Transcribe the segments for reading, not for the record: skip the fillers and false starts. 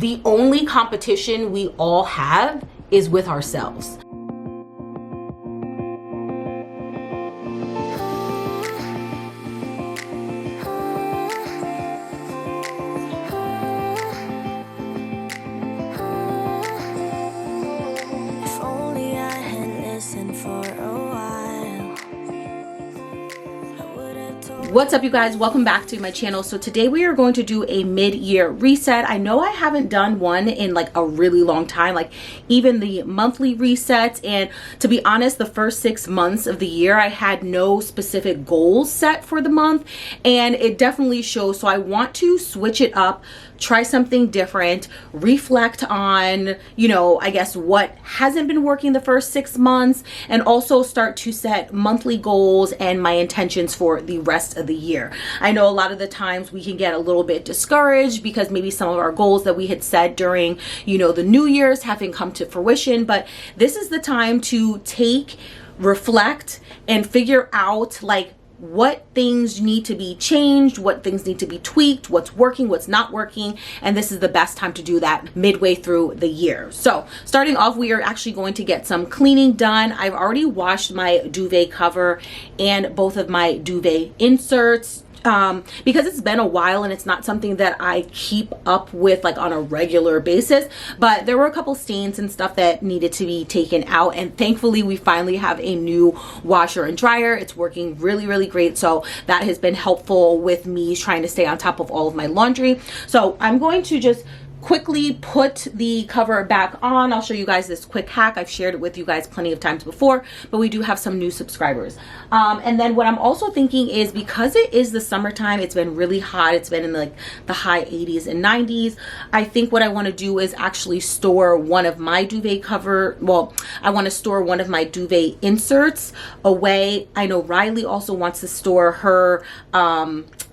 the only competition we all have is with ourselves. What's up, you guys? Welcome back to my channel. So today we are going to do a mid-year reset. I know I haven't done one in like a really long time, like even the monthly resets. And to be honest, the first 6 months of the year, I had no specific goals set for the month, and it definitely shows. So I want to switch it up, try something different, reflect on, you know, I guess what hasn't been working the first 6 months, and also start to set monthly goals and my intentions for the rest of the year. I know a lot of the times we can get a little bit discouraged because maybe some of our goals that we had set during, you know, the New Year's haven't come to fruition, but this is the time to take, reflect, and figure out like what things need to be changed, what things need to be tweaked, what's working, what's not working, and this is the best time to do that midway through the year. So starting off, we are actually going to get some cleaning done. I've already washed my duvet cover and both of my duvet inserts, because it's been a while and it's not something that I keep up with like on a regular basis, but there were a couple stains and stuff that needed to be taken out, and thankfully we finally have a new washer and dryer. It's working really great, so that has been helpful with me trying to stay on top of all of my laundry. So I'm going to just quickly put the cover back on. I'll show you guys this quick hack. I've shared it with you guys plenty of times before, but we do have some new subscribers. And then what I'm also thinking is, because it is the summertime, it's been really hot, it's been in like the high 80s and 90s, I think what I want to do is actually store one of my duvet cover, well, I want to store one of my duvet inserts away. I know Riley also wants to store her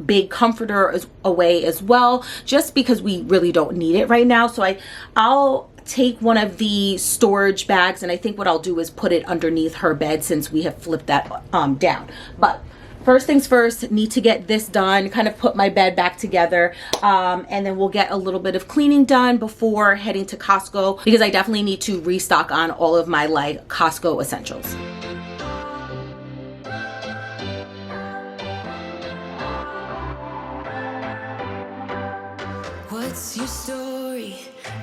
big comforter away as well, just because we really don't need it right now. So I'll take one of the storage bags, and I think what I'll do is put it underneath her bed since we have flipped that down. But first things first, need to get this done, kind of put my bed back together, and then we'll get a little bit of cleaning done before heading to Costco, because I definitely need to restock on all of my like Costco essentials. What's your story?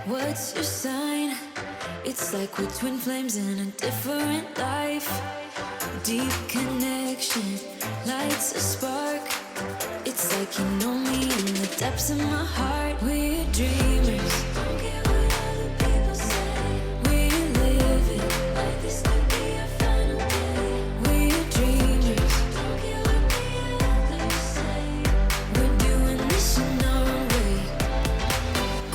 What's your sign? It's like we're twin flames in a different life. Deep connection lights a spark. It's like you know me in the depths of my heart. We're dreamers. Don't care what other people say. We live it like this could be our final day. We're dreamers. Don't care what the others say. We're doing this in our way.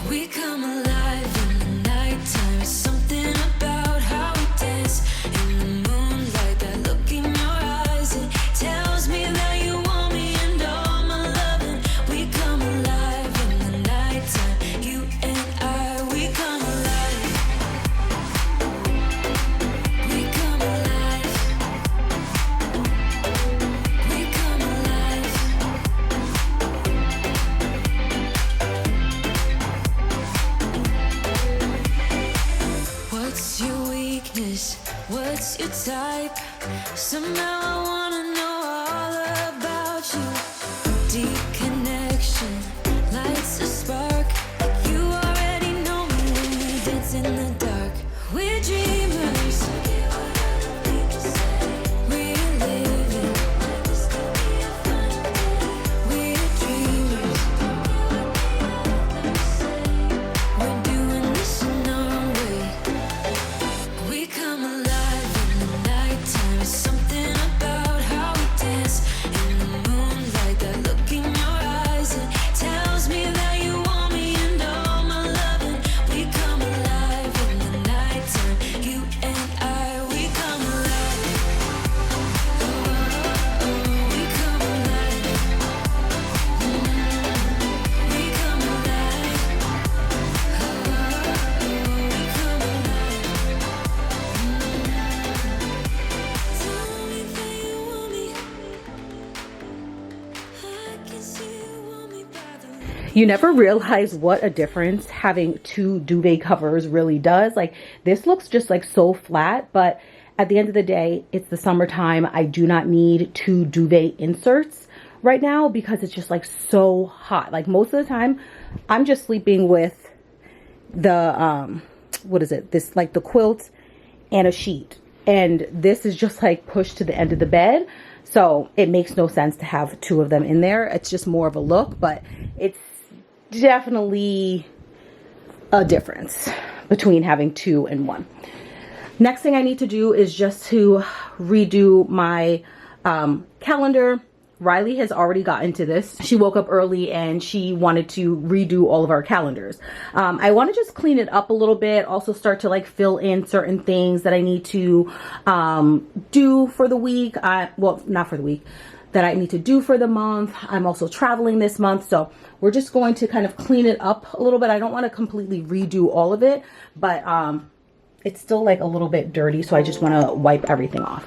We come alive in the nighttime. Something about how we dance in the moonlight. That look in your eyes, it tells me that you want me and all my loving. We come alive in the nighttime. You and I, we come alive. We come alive. We come alive. What's your weakness? What's your type? Somehow I wanna know all about you. Deep connection lights a spark. You already know me when we dance in the dark. We're dreamers. We live it. We're dreamers. We're doing this in our way. We come alive in the nighttime. Something about You never realize what a difference having 2 duvet covers really does. Like, this looks just like so flat, but at the end of the day, it's the summertime. I do not need 2 duvet inserts right now because it's just like so hot. Like, most of the time I'm just sleeping with the what is it, this, like the quilt and a sheet, and this is just like pushed to the end of the bed, so it makes no sense to have 2 of them in there. It's just more of a look, but it's definitely a difference between having 2 and 1. Next thing I need to do is just to redo my calendar. Riley has already gotten to this. She woke up early and she wanted to redo all of our calendars. I want to just clean it up a little bit. Also start to like fill in certain things that I need to do for the week. Well, not for the week, that I need to do for the month. I'm also traveling this month, so we're just going to kind of clean it up a little bit. I don't want to completely redo all of it, but it's still like a little bit dirty, so I just want to wipe everything off.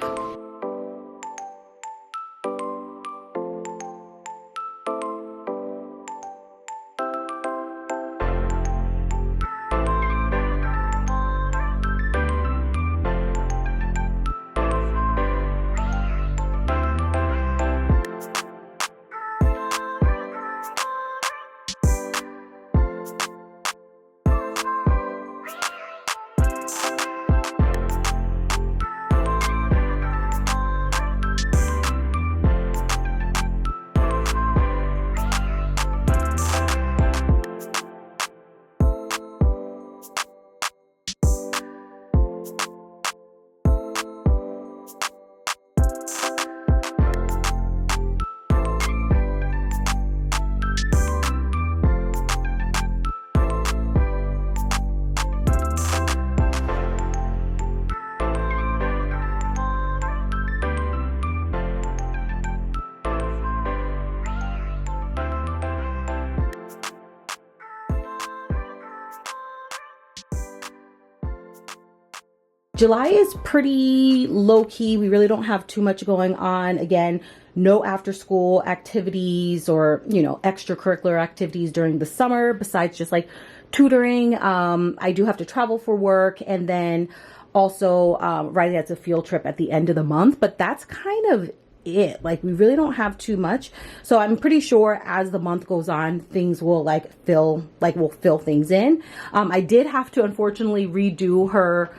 July is pretty low-key. We really don't have too much going on. Again, no after-school activities or, you know, extracurricular activities during the summer besides just like tutoring. I do have to travel for work, and then also Riley has a field trip at the end of the month, but that's kind of it. Like, we really don't have too much, so I'm pretty sure as the month goes on, things will we'll fill things in. I did have to unfortunately redo her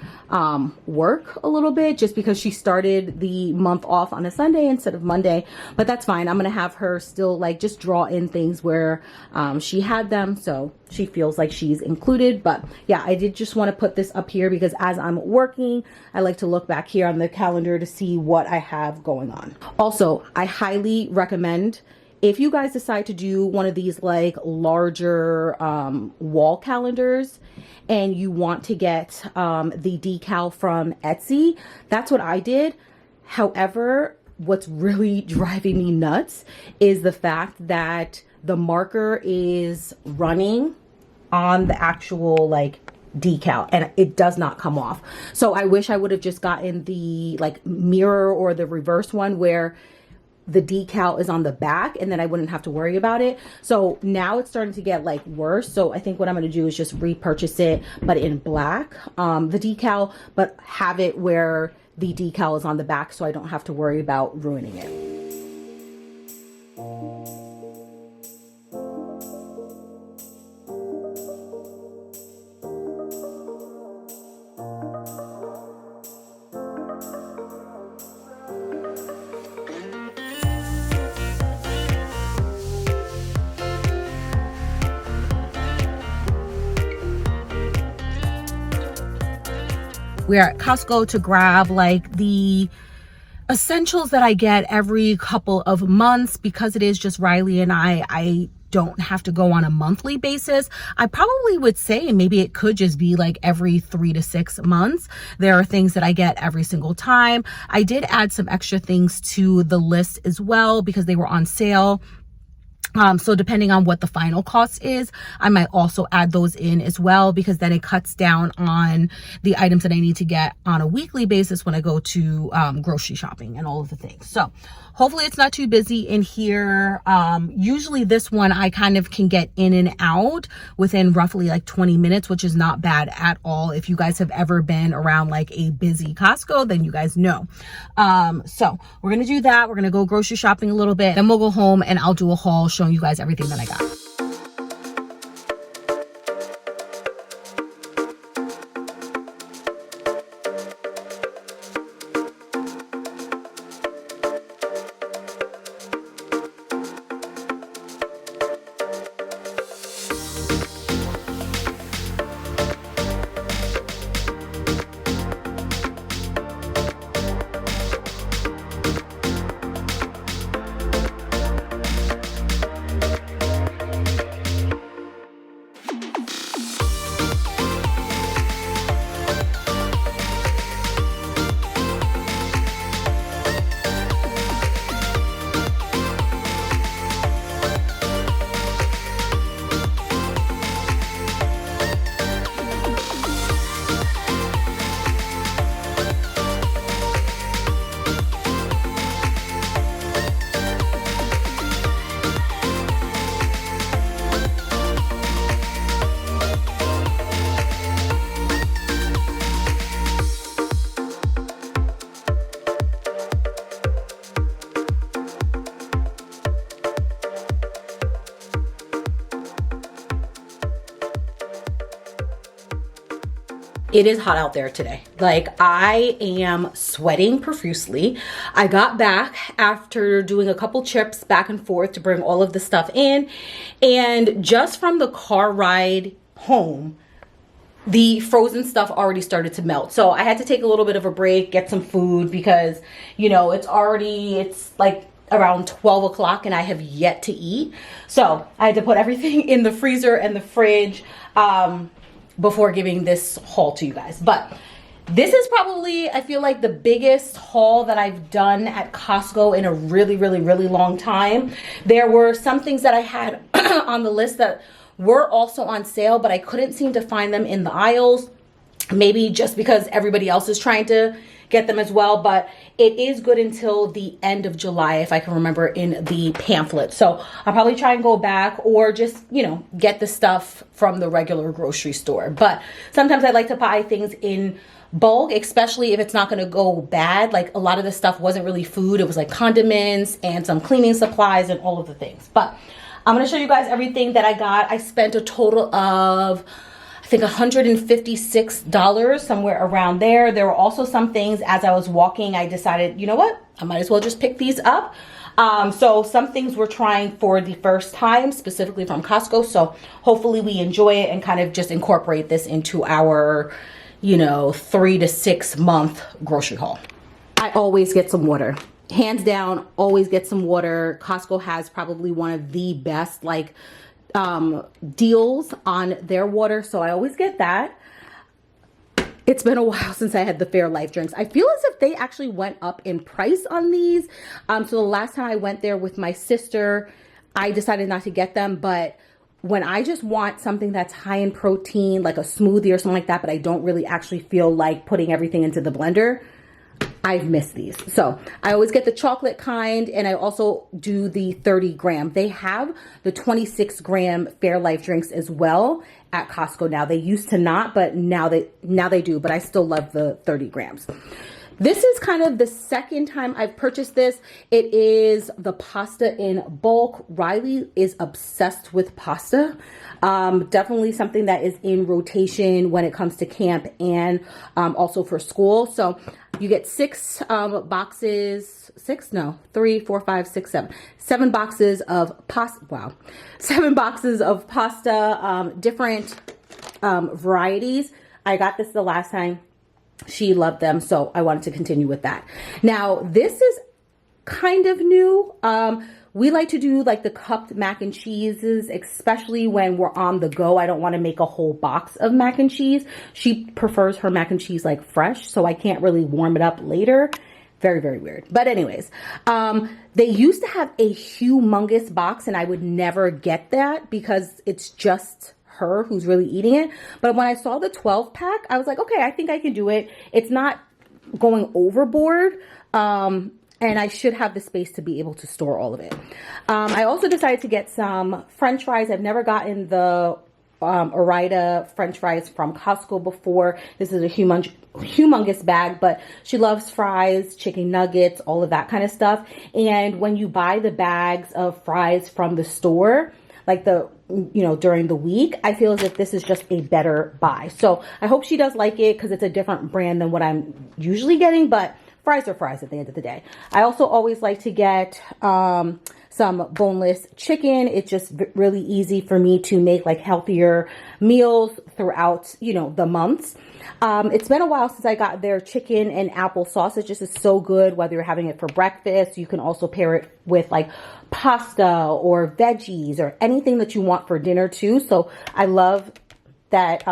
work a little bit just because she started the month off on a Sunday instead of Monday, but that's fine. I'm gonna have her still like just draw in things where she had them, so she feels like she's included. But yeah, I did just want to put this up here because as I'm working, I like to look back here on the calendar to see what I have going on. Also, I highly recommend, if you guys decide to do one of these like larger wall calendars and you want to get the decal from Etsy, that's what I did. However, what's really driving me nuts is the fact that the marker is running on the actual like decal and it does not come off. So I wish I would have just gotten the like mirror or the reverse one where the decal is on the back and then I wouldn't have to worry about it. So now it's starting to get like worse. So I think what I'm going to do is just repurchase it, but in black, the decal, but have it where the decal is on the back so I don't have to worry about ruining it. We're at Costco to grab like the essentials that I get every couple of months because it is just Riley and I don't have to go on a monthly basis. I probably would say maybe it could just be like every 3 to 6 months. There are things that I get every single time. I did add some extra things to the list as well because they were on sale. So depending on what the final cost is, I might also add those in as well, because then it cuts down on the items that I need to get on a weekly basis when I go to grocery shopping and all of the things. So hopefully it's not too busy in here. Usually this one I kind of can get in and out within roughly like 20 minutes, which is not bad at all. If you guys have ever been around like a busy Costco, then you guys know. So we're gonna do that. We're gonna go grocery shopping a little bit, then we'll go home and I'll do a haul showing you guys everything that I got. It is hot out there today. Like, I am sweating profusely. I got back after doing a couple trips back and forth to bring all of the stuff in, and just from the car ride home, the frozen stuff already started to melt. So I had to take a little bit of a break, get some food, because, you know, it's like around 12 o'clock and I have yet to eat. So I had to put everything in the freezer and the fridge before giving this haul to you guys. But this is probably, I feel like, the biggest haul that I've done at Costco in a really, really, really long time. There were some things that I had on the list that were also on sale, but I couldn't seem to find them in the aisles. Maybe just because everybody else is trying to get them as well, but it is good until the end of July, if I can remember in the pamphlet. So I'll probably try and go back, or just, you know, get the stuff from the regular grocery store. But sometimes I like to buy things in bulk, especially if it's not going to go bad. Like, a lot of the stuff wasn't really food. It was like condiments and some cleaning supplies and all of the things. But I'm going to show you guys everything that I got. I spent a total of, I think, $156, somewhere around there. There were also some things, as I was walking, I decided, you know what, I might as well just pick these up. So some things we're trying for the first time, specifically from Costco. So hopefully we enjoy it and kind of just incorporate this into our, you know, 3 to 6 month grocery haul. I always get some water. Hands down, always get some water. Costco has probably one of the best, like, deals on their water, so I always get that. It's been a while since I had the Fairlife drinks. I feel as if they actually went up in price on these. So the last time I went there with my sister, I decided not to get them, but when I just want something that's high in protein, like a smoothie or something like that, but I don't really actually feel like putting everything into the blender, I've missed these. So I always get the chocolate kind, and I also do the 30 gram. They have the 26 gram Fairlife drinks as well at Costco now. They used to not, but now they do, but I still love the 30 grams. This is kind of the second time I've purchased this. It is the pasta in bulk. Riley is obsessed with pasta. Definitely something that is in rotation when it comes to camp and also for school. So you get 6 boxes, 6, no, 3, 4, 5, 6, 7. 7 boxes of pasta. Wow. 7 boxes of pasta, different varieties. I got this the last time. She loved them, so I wanted to continue with that. Now, this is kind of new. We like to do like the cupped mac and cheeses, especially when we're on the go. I don't want to make a whole box of mac and cheese. She prefers her mac and cheese like fresh, so I can't really warm it up later. Very, very weird. But anyways, they used to have a humongous box, and I would never get that because it's just her who's really eating it. But when I saw the 12 pack, I was like, okay, I think I can do it. It's not going overboard. And I should have the space to be able to store all of it. I also decided to get some French fries. I've never gotten the Orida French fries from Costco before. This is a humongous bag, but she loves fries, chicken nuggets, all of that kind of stuff. And when you buy the bags of fries from the store, like during the week, I feel as if this is just a better buy. So I hope she does like it because it's a different brand than what I'm usually getting, but fries are fries at the end of the day. I also always like to get some boneless chicken. It's just really easy for me to make like healthier meals throughout, the months. It's been a while since I got their chicken and apple sausage. This is so good, whether you're having it for breakfast. You can also pair it with like pasta or veggies or anything that you want for dinner too. So I love that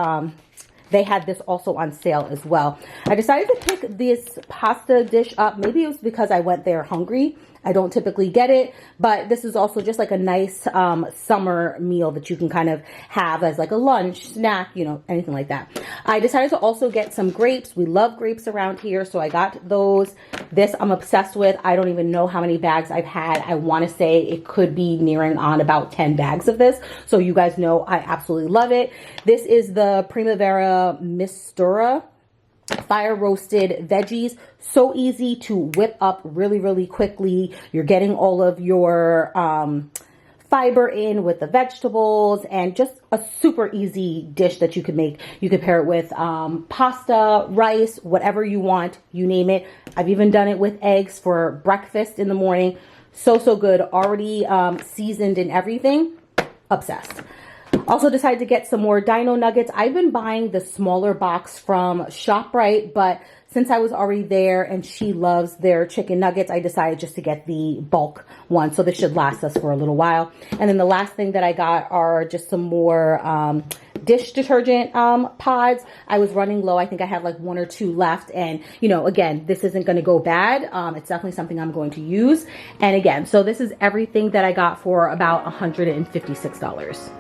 they had this also on sale as well. I decided to pick this pasta dish up. Maybe it was because I went there hungry. I don't typically get it, but this is also just like a nice summer meal that you can kind of have as like a lunch, snack, anything like that. I decided to also get some grapes. We love grapes around here, so I got those. This I'm obsessed with. I don't even know how many bags I've had. I want to say it could be nearing on about 10 bags of this, so you guys know I absolutely love it. This is the Primavera Mistura fire roasted veggies. So easy to whip up really, really quickly. You're getting all of your fiber in with the vegetables, and just a super easy dish that you could make. You could pair it with pasta, rice, whatever you want, you name it. I've even done it with eggs for breakfast in the morning. So good. Already seasoned and everything. Obsessed. Also decided to get some more dino nuggets. I've been buying the smaller box from ShopRite, but since I was already there and she loves their chicken nuggets, I decided just to get the bulk one. So this should last us for a little while. And then the last thing that I got are just some more dish detergent pods. I was running low. I think I had like 1 or 2 left. And, again, this isn't going to go bad. It's definitely something I'm going to use. And again, so this is everything that I got for about $156.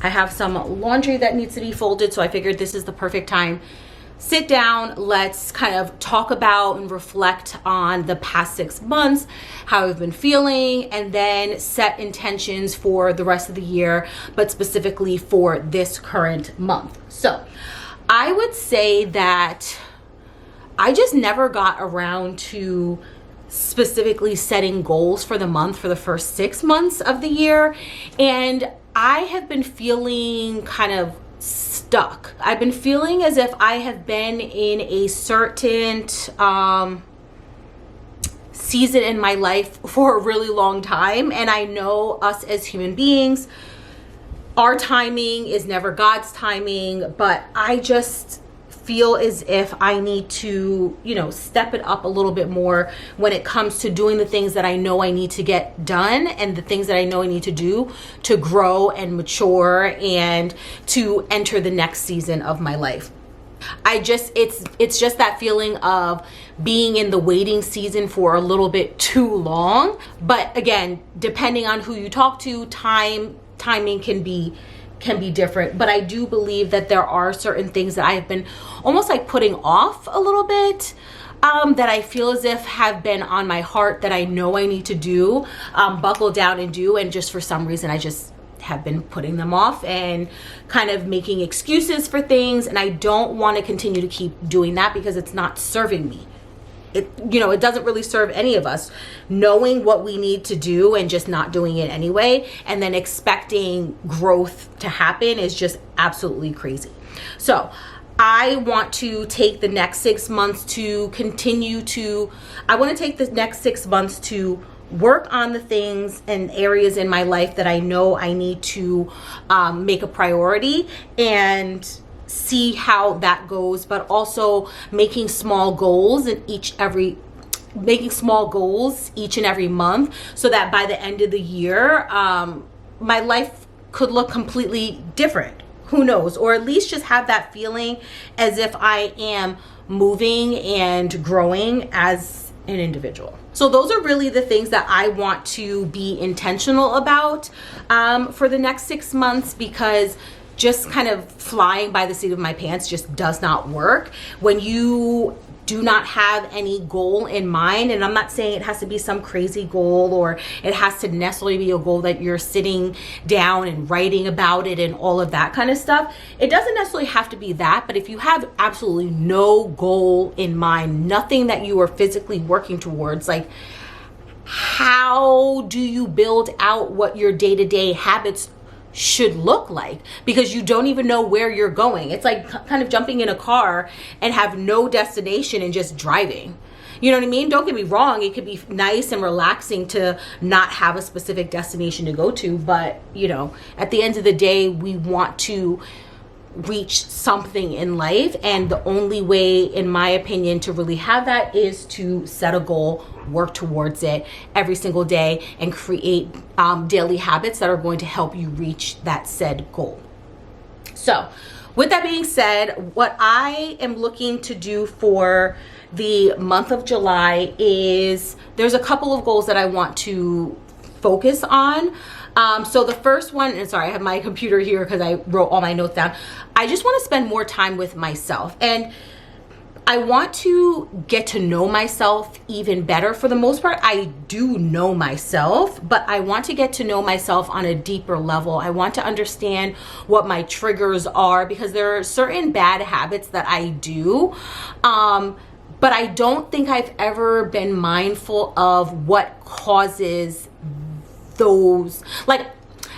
I have some laundry that needs to be folded, so I figured this is the perfect time. Sit down, let's kind of talk about and reflect on the past 6 months, how I've been feeling, and then set intentions for the rest of the year, but specifically for this current month. So I would say that I just never got around to specifically setting goals for the month for the first 6 months of the year. And I have been feeling kind of stuck. I've been feeling as if I have been in a certain season in my life for a really long time. And I know us as human beings, our timing is never God's timing, but I just feel as if I need to, step it up a little bit more when it comes to doing the things that I know I need to get done and the things that I know I need to do to grow and mature and to enter the next season of my life. It's just that feeling of being in the waiting season for a little bit too long. But again, depending on who you talk to, timing can be different. But I do believe that there are certain things that I have been almost like putting off a little bit, that I feel as if have been on my heart that I know I need to do, buckle down and do, and just for some reason I just have been putting them off and kind of making excuses for things. And I don't want to continue to keep doing that because it's not serving me. It doesn't really serve any of us, knowing what we need to do and just not doing it anyway, and then expecting growth to happen is just absolutely crazy. So I want to take the next 6 months to work on the things and areas in my life that I know I need to make a priority and see how that goes, but also making small goals each and every month, so that by the end of the year, my life could look completely different. Who knows? Or at least just have that feeling as if I am moving and growing as an individual. So those are really the things that I want to be intentional about for the next 6 months, because just kind of flying by the seat of my pants just does not work when you do not have any goal in mind. And I'm not saying it has to be some crazy goal or it has to necessarily be a goal that you're sitting down and writing about it and all of that kind of stuff. It doesn't necessarily have to be that, but if you have absolutely no goal in mind, nothing that you are physically working towards, like how do you build out what your day-to-day habits should look like, because you don't even know where you're going? It's like kind of jumping in a car and have no destination and just driving. You know what I mean? Don't get me wrong, it could be nice and relaxing to not have a specific destination to go to, but at the end of the day, we want to reach something in life, and the only way, in my opinion, to really have that is to set a goal, work towards it every single day, and create daily habits that are going to help you reach that said goal. So with that being said, what I am looking to do for the month of July is there's a couple of goals that I want to focus on. So the first one, and sorry, I have my computer here because I wrote all my notes down. I just want to spend more time with myself, and I want to get to know myself even better. For the most part, I do know myself, but I want to get to know myself on a deeper level. I want to understand what my triggers are, because there are certain bad habits that I do, but I don't think I've ever been mindful of what causes those. Like,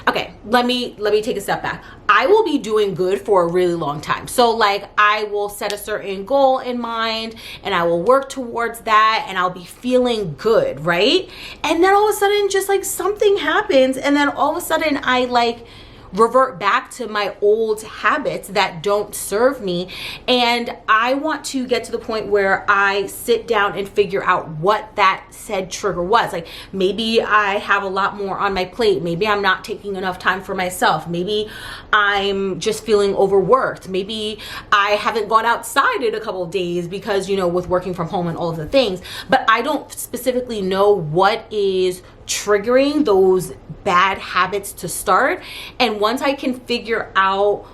okay, let me take a step back. I will be doing good for a really long time. So like, I will set a certain goal in mind and I will work towards that and I'll be feeling good, right? And then all of a sudden, just like something happens, and then all of a sudden I like revert back to my old habits that don't serve me. And I want to get to the point where I sit down and figure out what that said trigger was. Like, maybe I have a lot more on my plate. Maybe I'm not taking enough time for myself. Maybe I'm just feeling overworked. Maybe I haven't gone outside in a couple of days because, with working from home and all of the things. But I don't specifically know what is triggering those bad habits to start. And once I can figure out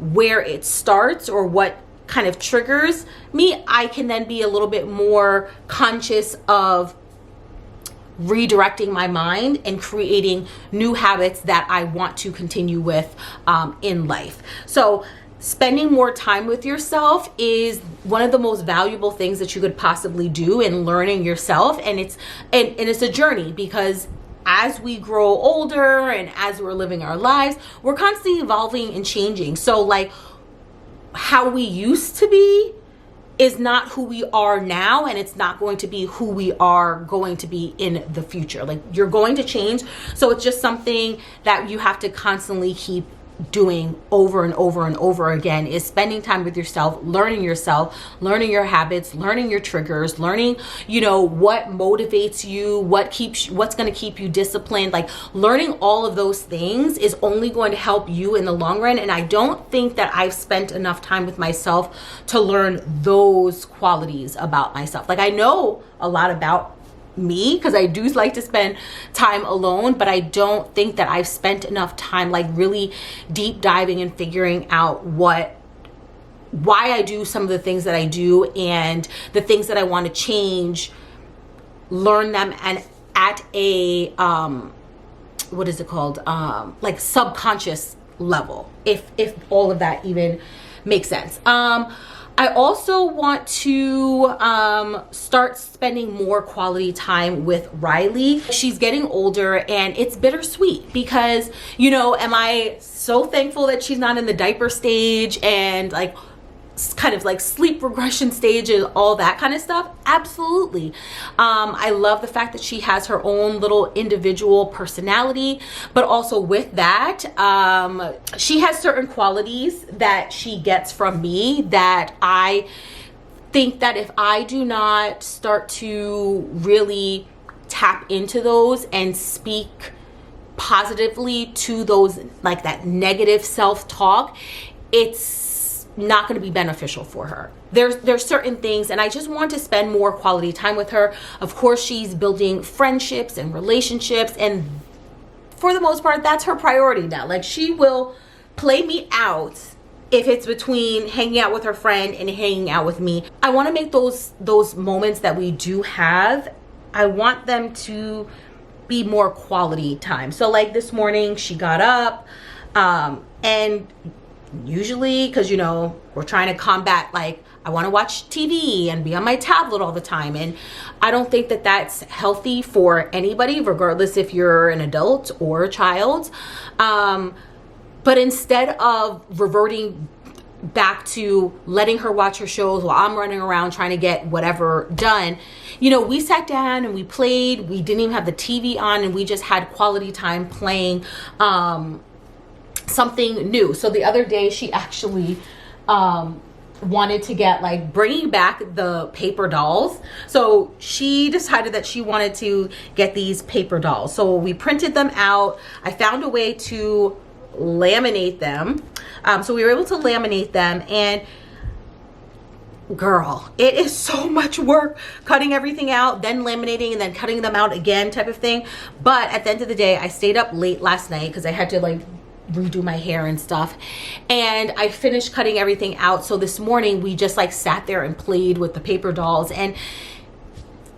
where it starts or what kind of triggers me, I can then be a little bit more conscious of redirecting my mind and creating new habits that I want to continue with in life. So spending more time with yourself is one of the most valuable things that you could possibly do in learning yourself. And it's a journey, because as we grow older and as we're living our lives, we're constantly evolving and changing. So like how we used to be is not who we are now, and it's not going to be who we are going to be in the future. Like you're going to change. So it's just something that you have to constantly keep doing over and over and over again, is spending time with yourself, learning your habits, learning your triggers, learning, what motivates you, what's going to keep you disciplined. Like learning all of those things is only going to help you in the long run. And I don't think that I've spent enough time with myself to learn those qualities about myself. Like I know a lot about me because I do like to spend time alone, but I don't think that I've spent enough time like really deep diving and figuring out why I do some of the things that I do, and the things that I want to change, learn them, and at a what is it called, like subconscious level, if all of that even makes sense. I also want to start spending more quality time with Riley. She's getting older, and it's bittersweet because, am I so thankful that she's not in the diaper stage and like kind of like sleep regression stage and all that kind of stuff? Absolutely. I love the fact that she has her own little individual personality, but also with that, she has certain qualities that she gets from me that I think that if I do not start to really tap into those and speak positively to those, like that negative self-talk, it's not going to be beneficial for her. There's certain things, and I just want to spend more quality time with her. Of course, she's building friendships and relationships, and for the most part, that's her priority now. Like she will play me out if it's between hanging out with her friend and hanging out with me. I want to make those moments that we do have, I want them to be more quality time. So like this morning, she got up, and usually, because we're trying to combat, like I want to watch TV and be on my tablet all the time, and I don't think that that's healthy for anybody, regardless if you're an adult or a child. But instead of reverting back to letting her watch her shows while I'm running around trying to get whatever done, we sat down and we played. We didn't even have the TV on, and we just had quality time playing something new. So the other day she actually wanted to get, like, bringing back the paper dolls. So she decided that she wanted to get these paper dolls. So we printed them out. I found a way to laminate them. So we were able to laminate them, and girl, it is so much work cutting everything out, then laminating, and then cutting them out again type of thing. But at the end of the day, I stayed up late last night because I had to like redo my hair and stuff, and I finished cutting everything out. So this morning we just like sat there and played with the paper dolls, and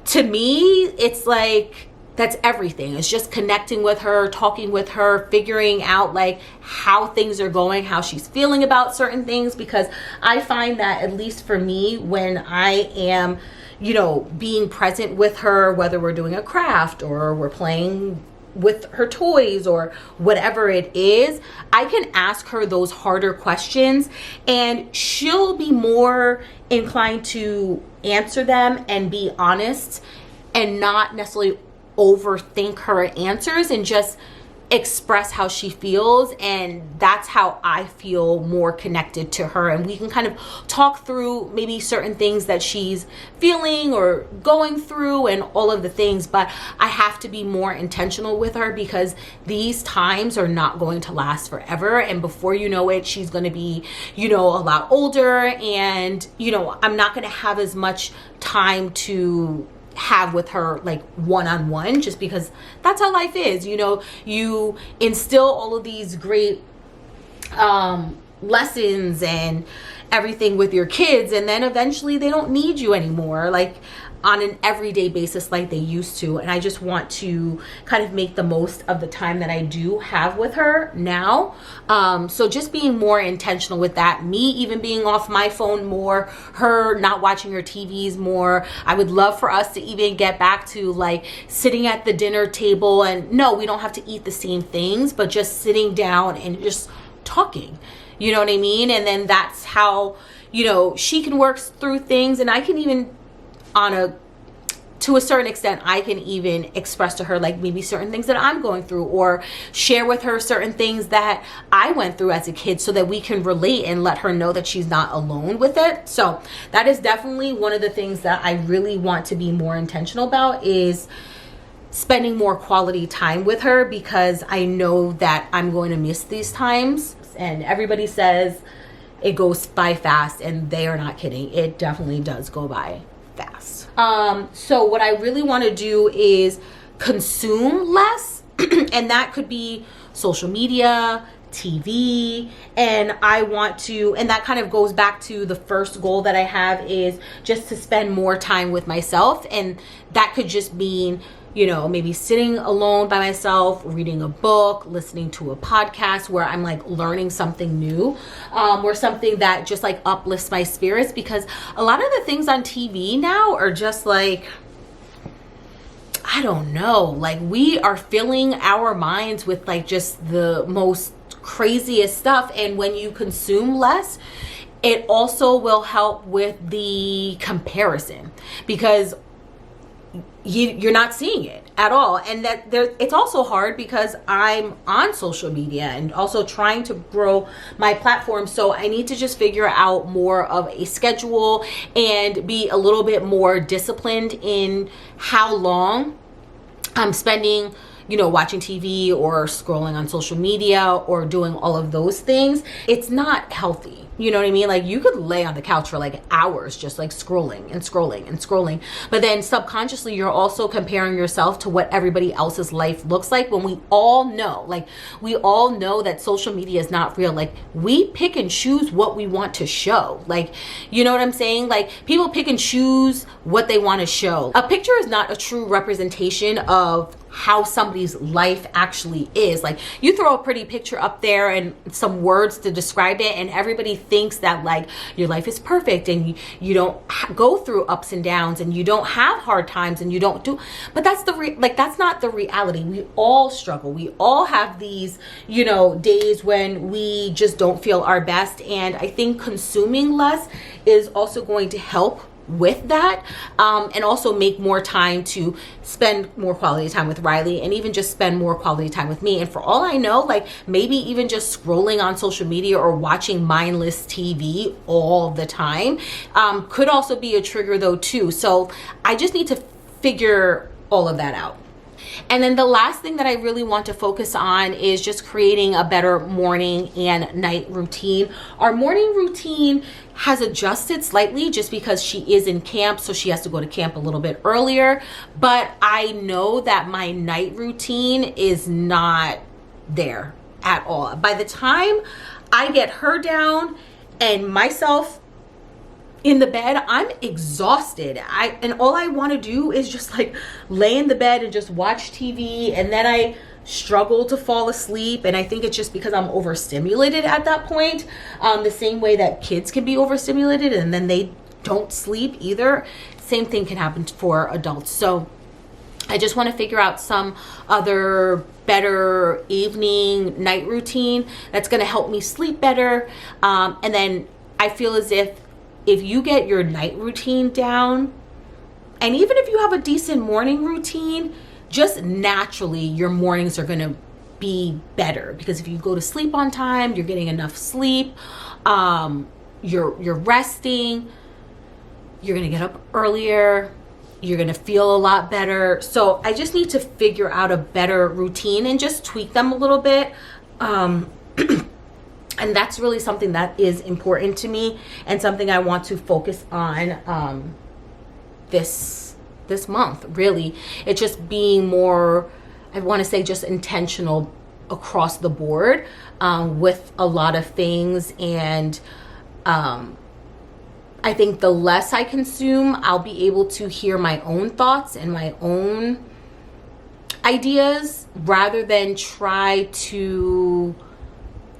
to me it's like that's everything. It's just connecting with her, talking with her, figuring out like how things are going, how she's feeling about certain things, because I find that, at least for me, when I am being present with her, whether we're doing a craft or we're playing with her toys or whatever it is, I can ask her those harder questions and she'll be more inclined to answer them and be honest and not necessarily overthink her answers and just express how she feels. And that's how I feel more connected to her, and we can kind of talk through maybe certain things that she's feeling or going through and all of the things. But I have to be more intentional with her because these times are not going to last forever, and before you know it, she's going to be a lot older, and I'm not going to have as much time to have with her like one-on-one, just because that's how life is. You instill all of these great lessons and everything with your kids, and then eventually they don't need you anymore. Like, on an everyday basis like they used to. And I just want to kind of make the most of the time that I do have with her now. So just being more intentional with that, me even being off my phone more, her not watching her TVs more. I would love for us to even get back to like sitting at the dinner table, and no, we don't have to eat the same things, but just sitting down and just talking, you know what I mean? And then that's how, you know, she can work through things, and I can even to a certain extent, I can even express to her like maybe certain things that I'm going through, or share with her certain things that I went through as a kid, so that we can relate and let her know that she's not alone with it. So that is definitely one of the things that I really want to be more intentional about, is spending more quality time with her, because I know that I'm going to miss these times. And everybody says it goes by fast, and they are not kidding. It definitely does go by fast. So what I really want to do is consume less, and that could be social media, TV, and I want to, and that kind of goes back to the first goal that I have, is just to spend more time with myself. And that could just mean, you know, maybe sitting alone by myself, reading a book, listening to a podcast where I'm like learning something new, or something that just like uplifts my spirits, because a lot of the things on TV now are just like, I don't know, like we are filling our minds with like just the most craziest stuff. And when you consume less, it also will help with the comparison, because you're not seeing it at all. And that it's also hard because I'm on social media and also trying to grow my platform. So I need to just figure out more of a schedule and be a little bit more disciplined in how long I'm spending, you know, watching TV or scrolling on social media or doing all of those things. It's not healthy. You know what I mean? Like you could lay on the couch for like hours just like scrolling and scrolling and scrolling. But then subconsciously you're also comparing yourself to what everybody else's life looks like, when we all know that social media is not real. Like we pick and choose what we want to show. Like, you know what I'm saying? Like people pick and choose what they want to show. A picture is not a true representation of how somebody's life actually is. Like you throw a pretty picture up there and some words to describe it, and everybody thinks that like your life is perfect, and you don't go through ups and downs, and you don't have hard times, and you don't do, but that's that's not the reality. We all struggle. We all have these, you know, days when we just don't feel our best. And I think consuming less is also going to help with that, and also make more time to spend more quality time with Riley, and even just spend more quality time with me. And for all I know, like maybe even just scrolling on social media or watching mindless TV all the time could also be a trigger though too. So I just need to figure all of that out. And then the last thing that I really want to focus on is just creating a better morning and night routine. Our morning routine has adjusted slightly just because she is in camp, so she has to go to camp a little bit earlier. But I know that my night routine is not there at all. By the time I get her down and myself in the bed, I'm exhausted. And all I want to do is just like lay in the bed and just watch TV, and then I struggle to fall asleep. And I think it's just because I'm overstimulated at that point, the same way that kids can be overstimulated and then they don't sleep either. Same thing can happen for adults. So I just want to figure out some other better evening night routine that's going to help me sleep better. And then I feel as if you get your night routine down, and even if you have a decent morning routine, just naturally your mornings are going to be better, because if you go to sleep on time, you're getting enough sleep, you're resting, you're going to get up earlier, you're going to feel a lot better. So I just need to figure out a better routine and just tweak them a little bit. And that's really something that is important to me, and something I want to focus on this month. Really, it's just being more, I want to say, just intentional across the board with a lot of things. And I think the less I consume, I'll be able to hear my own thoughts and my own ideas rather than try to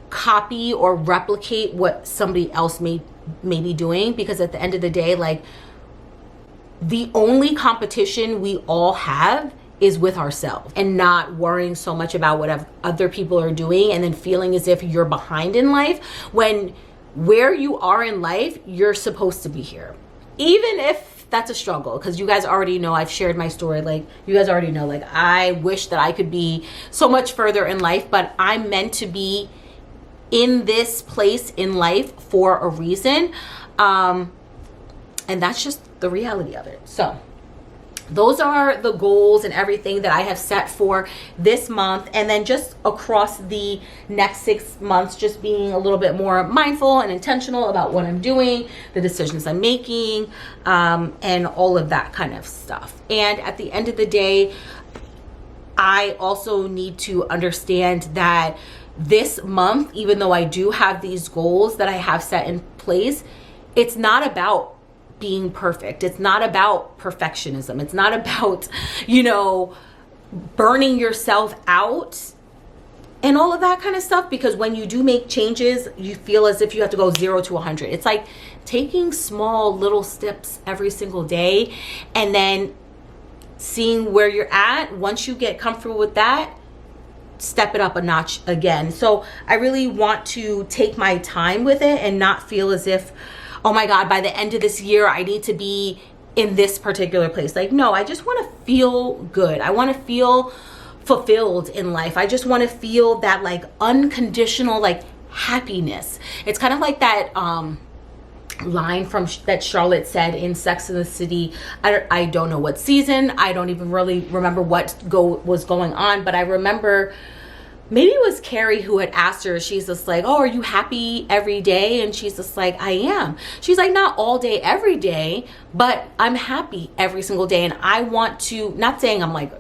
copy or replicate what somebody else may be doing. Because at the end of the day, like, the only competition we all have is with ourselves, and not worrying so much about what other people are doing and then feeling as if you're behind in life, when where you are in life, you're supposed to be here. Even if that's a struggle, because you guys already know, I've shared my story, like, you guys already know, like, I wish that I could be so much further in life, but I'm meant to be in this place in life for a reason. And that's just the reality of it. So those are the goals and everything that I have set for this month. And then just across the next 6 months, just being a little bit more mindful and intentional about what I'm doing, the decisions I'm making, and all of that kind of stuff. And at the end of the day, I also need to understand that this month, even though I do have these goals that I have set in place, it's not about being perfect. It's not about perfectionism. It's not about, burning yourself out and all of that kind of stuff. Because when you do make changes, you feel as if you have to go 0 to 100. It's like taking small little steps every single day and then seeing where you're at. Once you get comfortable with that, step it up a notch again. So I really want to take my time with it and not feel as if, oh my God, by the end of this year, I need to be in this particular place. Like, no, I just want to feel good. I want to feel fulfilled in life. I just want to feel that, like, unconditional, like, happiness. It's kind of like that line from that Charlotte said in Sex and the City. I don't know what season. I don't even really remember what was going on, but I remember maybe it was Carrie who had asked her, she's just like, oh, are you happy every day? And she's just like, I am. She's like, not all day, every day, but I'm happy every single day. And I want to, not saying I'm like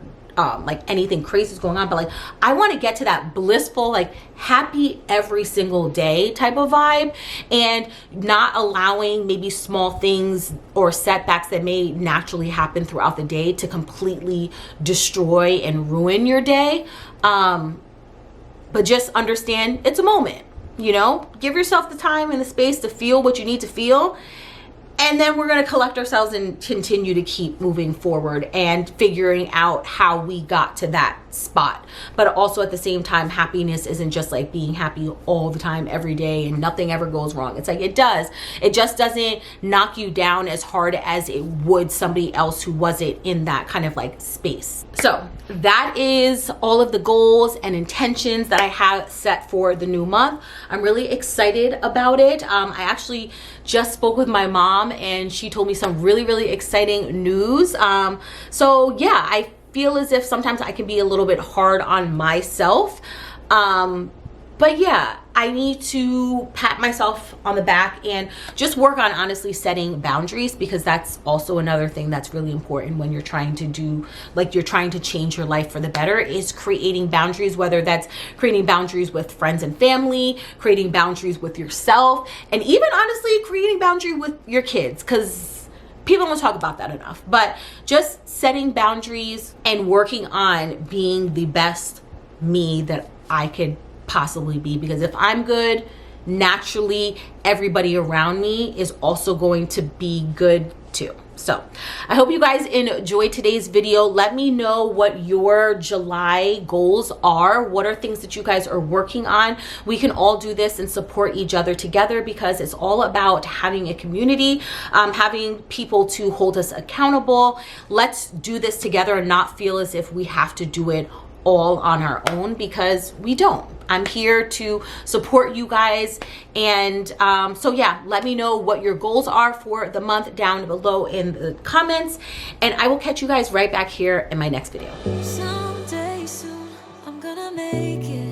anything crazy is going on, but like, I want to get to that blissful, like, happy every single day type of vibe, and not allowing maybe small things or setbacks that may naturally happen throughout the day to completely destroy and ruin your day. But just understand it's a moment, give yourself the time and the space to feel what you need to feel. And then we're going to collect ourselves and continue to keep moving forward and figuring out how we got to that spot. But also at the same time, happiness isn't just like being happy all the time, every day, and nothing ever goes wrong. It's like, it does. It just doesn't knock you down as hard as it would somebody else who wasn't in that kind of like space. So that is all of the goals and intentions that I have set for the new month. I'm really excited about it. I actually just spoke with my mom and she told me some really, really exciting news. So yeah, I feel as if sometimes I can be a little bit hard on myself. But yeah, I need to pat myself on the back and just work on honestly setting boundaries, because that's also another thing that's really important when you're trying to do, like, you're trying to change your life for the better, is creating boundaries, whether that's creating boundaries with friends and family, creating boundaries with yourself, and even honestly creating boundary with your kids, because people don't talk about that enough. But just setting boundaries and working on being the best me that I could possibly be, because if I'm good, naturally everybody around me is also going to be good too. So I hope you guys enjoyed today's video. Let me know what your July goals are. What are things that you guys are working on? We can all do this and support each other together, because it's all about having a community, having people to hold us accountable. Let's do this together and not feel as if we have to do it all on our own, because we don't. I'm here to support you guys. And so yeah, let me know what your goals are for the month down below in the comments, and I will catch you guys right back here in my next video. Someday soon, I'm gonna make it.